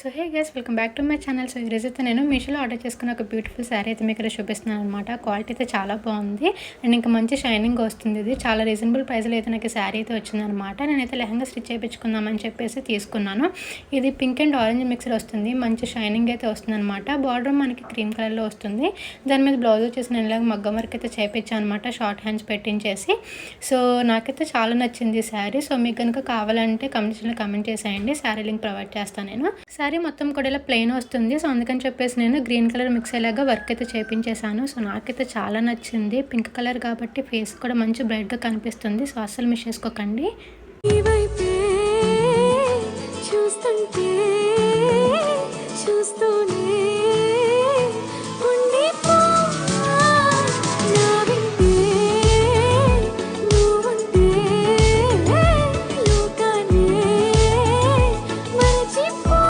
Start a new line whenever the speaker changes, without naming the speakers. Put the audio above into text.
So hey guys, welcome back to my channel. So ఈరోజు అయితే నేను మీషోలో ఆర్డర్ చేసుకున్న ఒక బ్యూటిఫుల్ శారీ అయితే మీకు ఇక్కడ చూపిస్తున్నాను అనమాట. క్వాలిటీ అయితే చాలా బాగుంది అండ్ ఇంకా మంచి షైనింగ్ వస్తుంది. ఇది చాలా రీజనబుల్ ప్రైస్లో అయితే నాకు శారీ అయితే వచ్చిందనమాట. నేనైతే లెహంగా స్టిచ్ చేయించుకుందామని చెప్పేసి తీసుకున్నాను. ఇది పింక్ అండ్ ఆరెంజ్ మిక్సర్ వస్తుంది, మంచి షైనింగ్ అయితే వస్తుంది అనమాట. బార్డర్ మనకి క్రీమ్ కలర్లో వస్తుంది. దాని మీద బ్లౌజ్ వచ్చేసి నేను ఇలాగ మగ్గం వర్క్ అయితే చేయించాను అనమాట, షార్ట్ హ్యాండ్స్ పెట్టించేసి. సో నాకైతే చాలా నచ్చింది ఈ శారీ. సో మీకు కనుక కావాలంటే కమెంట్స్లో కమెంట్ చేసేయండి, శారీ లింక్ ప్రొవైడ్ చేస్తాను నేను. శారీ మొత్తం కూడా ఇలా ప్లెయిన్ వస్తుంది. సో అందుకని చెప్పేసి నేను గ్రీన్ కలర్ మిక్స్ అయ్యేలాగా వర్క్ అయితే చేయించేసాను. సో నాకైతే చాలా నచ్చింది. పింక్ కలర్ కాబట్టి ఫేస్ కూడా మంచి బ్రైట్గా కనిపిస్తుంది. సో అస్సలు మిస్ చేసుకోకండి.